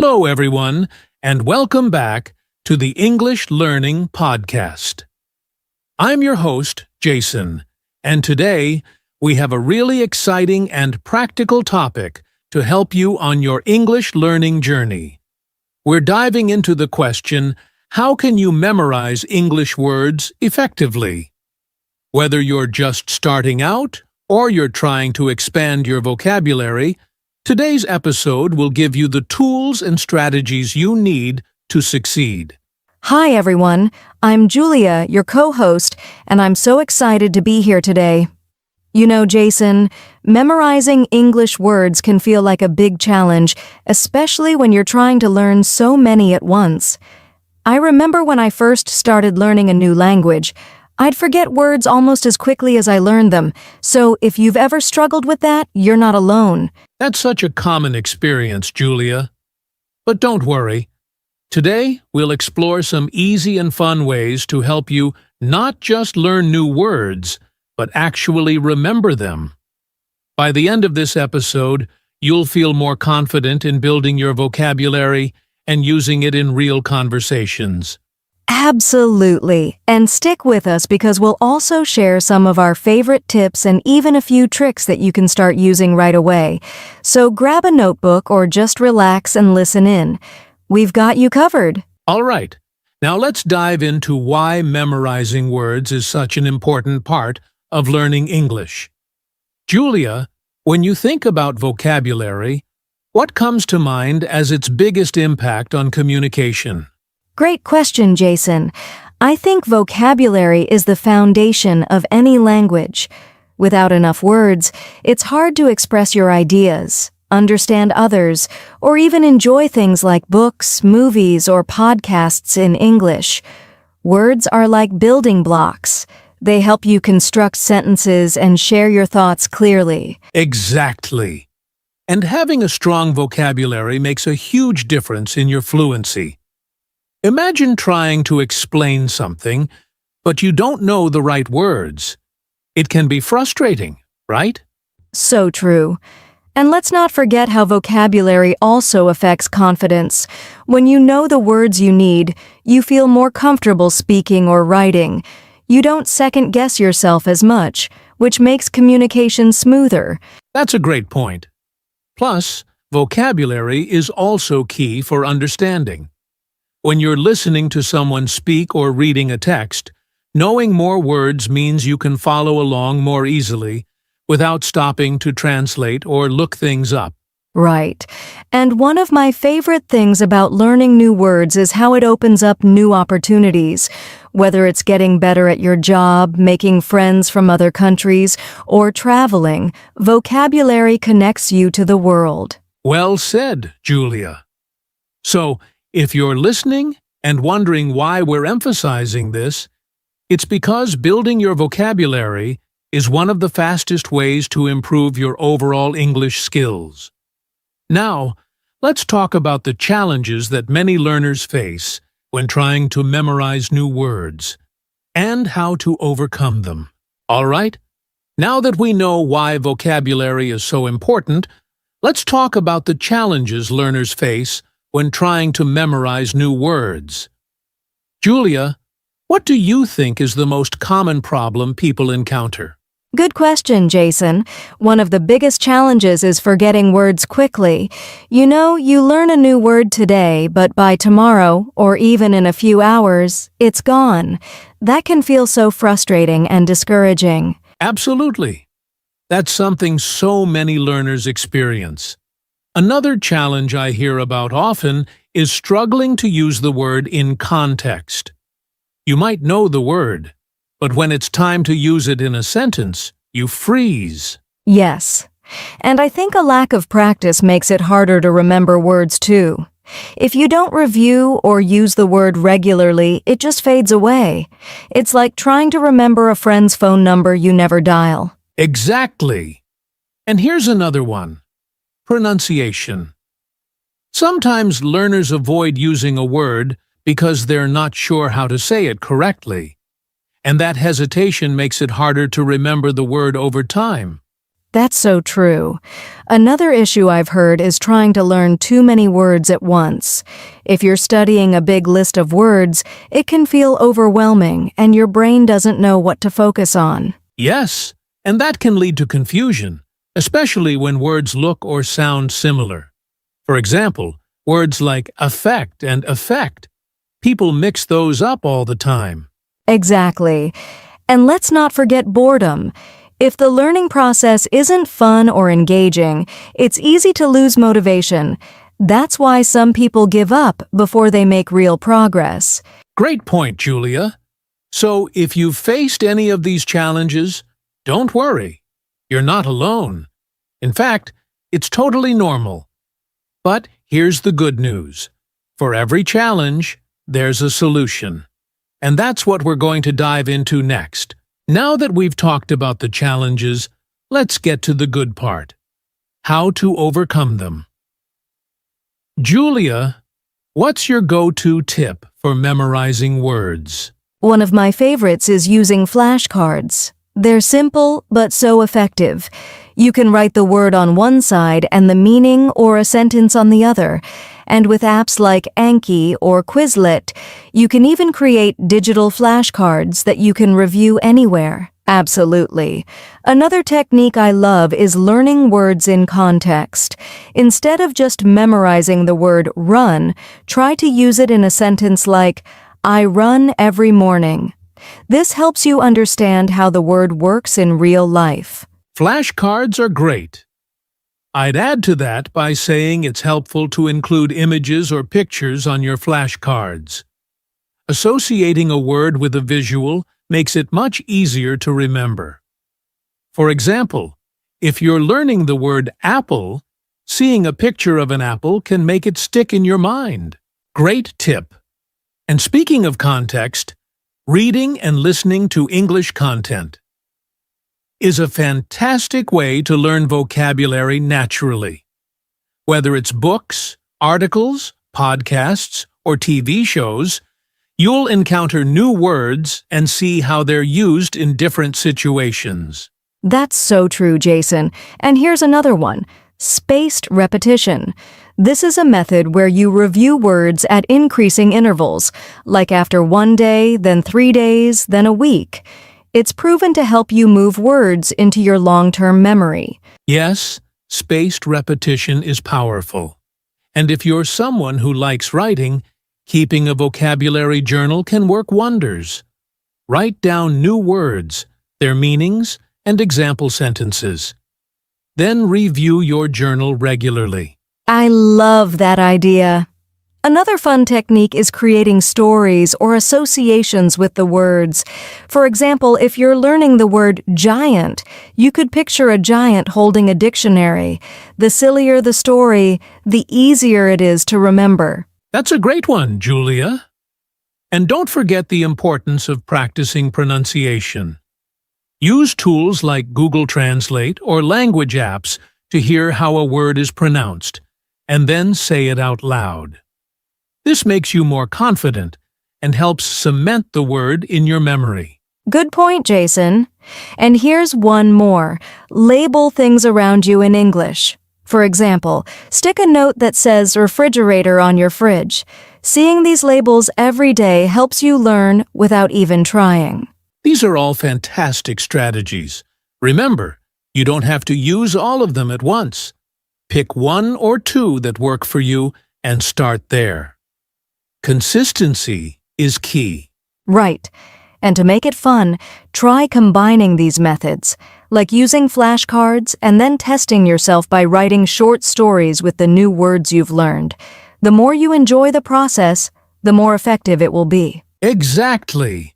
Hello, everyone, and welcome back to the English Learning Podcast. I'm your host, Jason, and today we have a really exciting and practical topic to help you on your English learning journey. We're diving into the question, how can you memorize English words effectively? Whether you're just starting out or you're trying to expand your vocabulary, today's episode will give you the tools and strategies you need to succeed. Hi everyone, I'm Julia, your co-host, and I'm so excited to be here today. You know, Jason, memorizing English words can feel like a big challenge, especially when you're trying to learn so many at once. I remember when I first started learning a new language, I'd forget words almost as quickly as I learned them, so if you've ever struggled with that, you're not alone. That's such a common experience, Julia. But don't worry. Today, we'll explore some easy and fun ways to help you not just learn new words, but actually remember them. By the end of this episode, you'll feel more confident in building your vocabulary and using it in real conversations. Absolutely. And stick with us because we'll also share some of our favorite tips and even a few tricks that you can start using right away. So grab a notebook or just relax and listen in. We've got you covered. All right. Now let's dive into why memorizing words is such an important part of learning English. Julia, when you think about vocabulary, what comes to mind as its biggest impact on communication? Great question, Jason. I think vocabulary is the foundation of any language. Without enough words, it's hard to express your ideas, understand others, or even enjoy things like books, movies, or podcasts in English. Words are like building blocks. They help you construct sentences and share your thoughts clearly. Exactly. And having a strong vocabulary makes a huge difference in your fluency. Imagine trying to explain something, but you don't know the right words. It can be frustrating, right? So true. And let's not forget how vocabulary also affects confidence. When you know the words you need, you feel more comfortable speaking or writing. You don't second-guess yourself as much, which makes communication smoother. That's a great point. Plus, vocabulary is also key for understanding. When you're listening to someone speak or reading a text, knowing more words means you can follow along more easily without stopping to translate or look things up. Right. And one of my favorite things about learning new words is how it opens up new opportunities. Whether it's getting better at your job, making friends from other countries, or traveling, vocabulary connects you to the world. Well said, Julia. So, if you're listening and wondering why we're emphasizing this, it's because building your vocabulary is one of the fastest ways to improve your overall English skills. Now, let's talk about the challenges that many learners face when trying to memorize new words, and how to overcome them. All right? Now that we know why vocabulary is so important, let's talk about the challenges learners face when trying to memorize new words. Julia, what do you think is the most common problem people encounter? Good question, Jason. One of the biggest challenges is forgetting words quickly. You know, you learn a new word today, but by tomorrow, or even in a few hours, it's gone. That can feel so frustrating and discouraging. Absolutely. That's something so many learners experience. Another challenge I hear about often is struggling to use the word in context. You might know the word, but when it's time to use it in a sentence, you freeze. Yes. And I think a lack of practice makes it harder to remember words too. If you don't review or use the word regularly, it just fades away. It's like trying to remember a friend's phone number you never dial. Exactly. And here's another one. Pronunciation. Sometimes learners avoid using a word because they're not sure how to say it correctly, and that hesitation makes it harder to remember the word over time. That's so true. Another issue I've heard is trying to learn too many words at once. If you're studying a big list of words, it can feel overwhelming and your brain doesn't know what to focus on. Yes, and that can lead to confusion, especially when words look or sound similar. For example, words like affect and effect. People mix those up all the time. Exactly. And let's not forget boredom. If the learning process isn't fun or engaging, it's easy to lose motivation. That's why some people give up before they make real progress. Great point, Julia. So if you've faced any of these challenges, don't worry. You're not alone. In fact, it's totally normal. But here's the good news. For every challenge, there's a solution. And that's what we're going to dive into next. Now that we've talked about the challenges, let's get to the good part. How to overcome them. Julia, what's your go-to tip for memorizing words? One of my favorites is using flashcards. They're simple, but so effective. You can write the word on one side and the meaning or a sentence on the other. And with apps like Anki or Quizlet, you can even create digital flashcards that you can review anywhere. Absolutely. Another technique I love is learning words in context. Instead of just memorizing the word run, try to use it in a sentence like, I run every morning. This helps you understand how the word works in real life. Flashcards are great. I'd add to that by saying it's helpful to include images or pictures on your flashcards. Associating a word with a visual makes it much easier to remember. For example, if you're learning the word apple, seeing a picture of an apple can make it stick in your mind. Great tip. And speaking of context, reading and listening to English content is a fantastic way to learn vocabulary naturally. Whether it's books, articles, podcasts, or TV shows, you'll encounter new words and see how they're used in different situations. That's so true, Jason. And here's another one, spaced repetition. This is a method where you review words at increasing intervals, like after 1 day, then 3 days, then a week. It's proven to help you move words into your long-term memory. Yes, spaced repetition is powerful. And if you're someone who likes writing, keeping a vocabulary journal can work wonders. Write down new words, their meanings, and example sentences. Then review your journal regularly. I love that idea. Another fun technique is creating stories or associations with the words. For example, if you're learning the word giant, you could picture a giant holding a dictionary. The sillier the story, the easier it is to remember. That's a great one, Julia. And don't forget the importance of practicing pronunciation. Use tools like Google Translate or language apps to hear how a word is pronounced, and then say it out loud. This makes you more confident and helps cement the word in your memory. Good point, Jason. And here's one more. Label things around you in English. For example, stick a note that says refrigerator on your fridge. Seeing these labels every day helps you learn without even trying. These are all fantastic strategies. Remember, you don't have to use all of them at once. Pick 1 or 2 that work for you and start there. Consistency is key. Right. And to make it fun, try combining these methods, like using flashcards and then testing yourself by writing short stories with the new words you've learned. The more you enjoy the process, the more effective it will be. Exactly.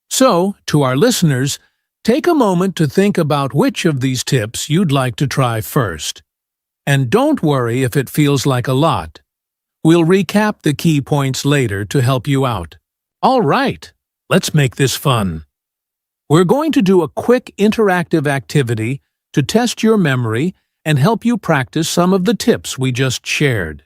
So, to our listeners, take a moment to think about which of these tips you'd like to try first. And don't worry if it feels like a lot. We'll recap the key points later to help you out. All right, let's make this fun. We're going to do a quick interactive activity to test your memory and help you practice some of the tips we just shared.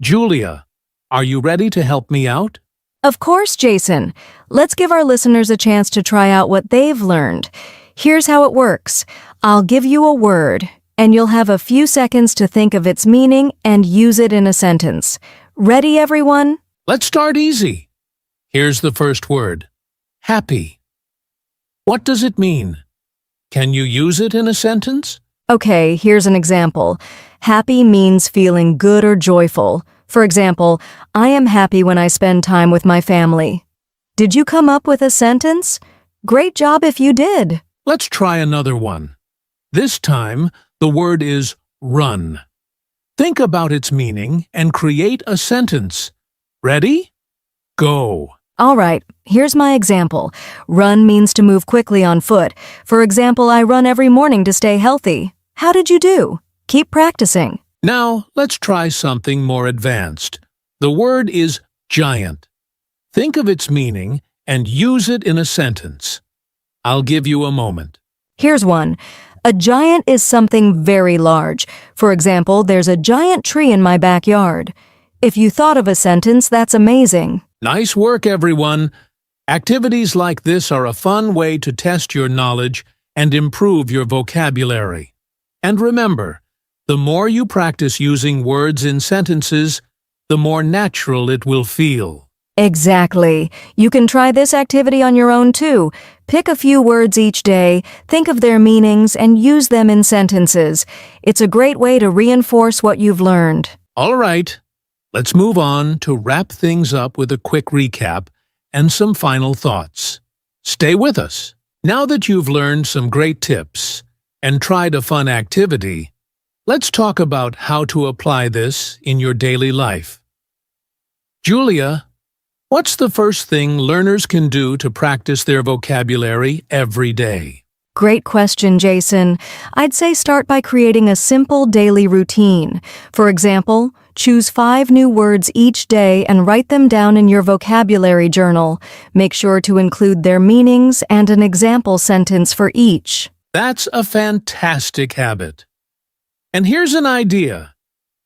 Julia, are you ready to help me out? Of course, Jason. Let's give our listeners a chance to try out what they've learned. Here's how it works. I'll give you a word, and you'll have a few seconds to think of its meaning and use it in a sentence. Ready, everyone? Let's start easy. Here's the first word. Happy. What does it mean? Can you use it in a sentence? Okay, here's an example. Happy means feeling good or joyful. For example, I am happy when I spend time with my family. Did you come up with a sentence? Great job if you did. Let's try another one. This time, the word is run. Think about its meaning and create a sentence. Ready? Go. All right, here's my example. Run means to move quickly on foot. For example, I run every morning to stay healthy. How did you do? Keep practicing. Now, let's try something more advanced. The word is giant. Think of its meaning and use it in a sentence. I'll give you a moment. Here's one. A giant is something very large. For example, there's a giant tree in my backyard. If you thought of a sentence, that's amazing. Nice work, everyone. Activities like this are a fun way to test your knowledge and improve your vocabulary. And remember, the more you practice using words in sentences, the more natural it will feel. Exactly. You can try this activity on your own too. Pick a few words each day, think of their meanings, and use them in sentences. It's a great way to reinforce what you've learned. All right, let's move on to wrap things up with a quick recap and some final thoughts. Stay with us. Now that you've learned some great tips and tried a fun activity, let's talk about how to apply this in your daily life. Julia, what's the first thing learners can do to practice their vocabulary every day? Great question, Jason. I'd say start by creating a simple daily routine. For example, choose 5 new words each day and write them down in your vocabulary journal. Make sure to include their meanings and an example sentence for each. That's a fantastic habit. And here's an idea.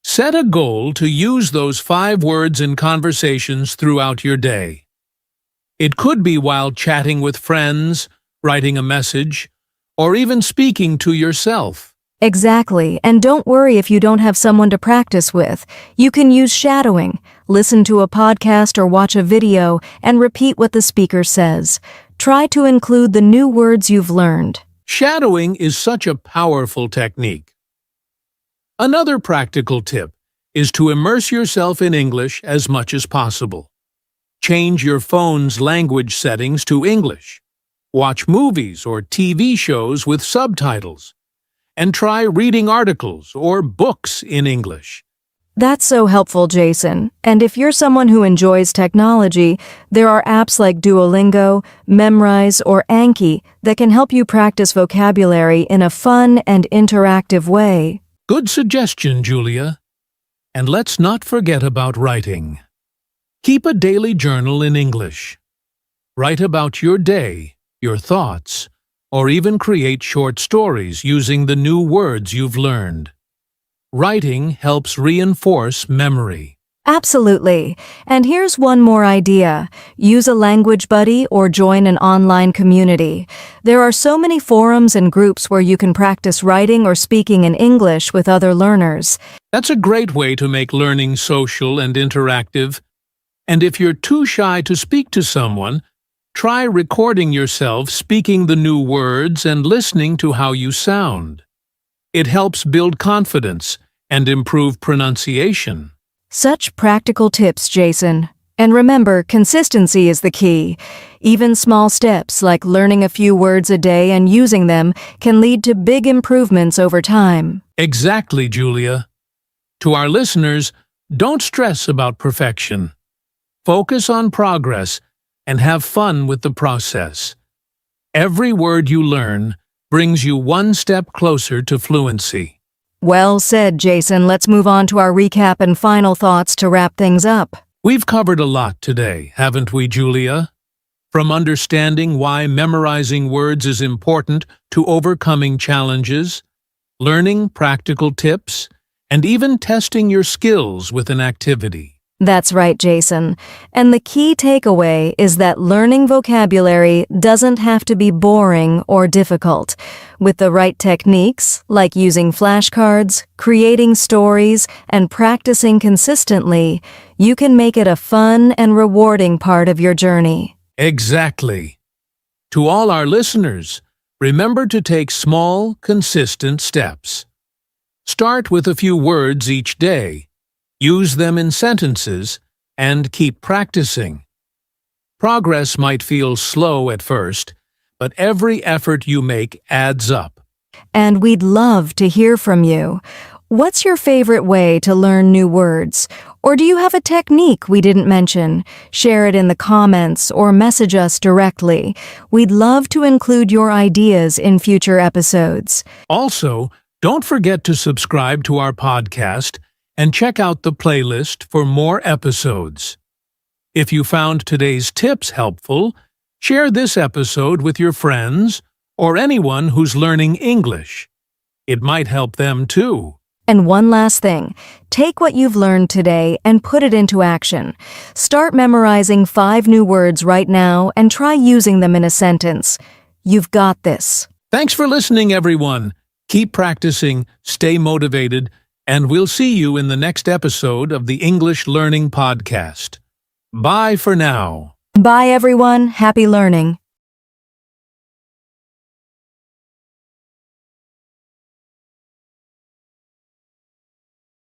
Set a goal to use those 5 words in conversations throughout your day. It could be while chatting with friends, writing a message, or even speaking to yourself. Exactly, and don't worry if you don't have someone to practice with. You can use shadowing, listen to a podcast or watch a video, and repeat what the speaker says. Try to include the new words you've learned. Shadowing is such a powerful technique. Another practical tip is to immerse yourself in English as much as possible. Change your phone's language settings to English. Watch movies or TV shows with subtitles. And try reading articles or books in English. That's so helpful, Jason. And if you're someone who enjoys technology, there are apps like Duolingo, Memrise, or Anki that can help you practice vocabulary in a fun and interactive way. Good suggestion, Julia. And let's not forget about writing. Keep a daily journal in English. Write about your day, your thoughts, or even create short stories using the new words you've learned. Writing helps reinforce memory. Absolutely. And here's one more idea. Use a language buddy or join an online community. There are so many forums and groups where you can practice writing or speaking in English with other learners. That's a great way to make learning social and interactive. And if you're too shy to speak to someone, try recording yourself speaking the new words and listening to how you sound. It helps build confidence and improve pronunciation. Such practical tips, Jason. And remember, consistency is the key. Even small steps like learning a few words a day and using them can lead to big improvements over time. Exactly, Julia. To our listeners, don't stress about perfection. Focus on progress and have fun with the process. Every word you learn brings you one step closer to fluency. Well said, Jason. Let's move on to our recap and final thoughts to wrap things up. We've covered a lot today, haven't we, Julia? From understanding why memorizing words is important to overcoming challenges, learning practical tips, and even testing your skills with an activity. That's right, Jason. And the key takeaway is that learning vocabulary doesn't have to be boring or difficult. With the right techniques, like using flashcards, creating stories, and practicing consistently, you can make it a fun and rewarding part of your journey. Exactly. To all our listeners, remember to take small, consistent steps. Start with a few words each day. Use them in sentences, and keep practicing. Progress might feel slow at first, but every effort you make adds up. And we'd love to hear from you. What's your favorite way to learn new words? Or do you have a technique we didn't mention? Share it in the comments or message us directly. We'd love to include your ideas in future episodes. Also, don't forget to subscribe to our podcast and check out the playlist for more episodes. If you found today's tips helpful, share this episode with your friends or anyone who's learning English. It might help them too. And one last thing, take what you've learned today and put it into action. Start memorizing 5 new words right now and try using them in a sentence. You've got this. Thanks for listening, everyone. Keep practicing, stay motivated, and we'll see you in the next episode of the English Learning Podcast. Bye for now. Bye, everyone. Happy learning.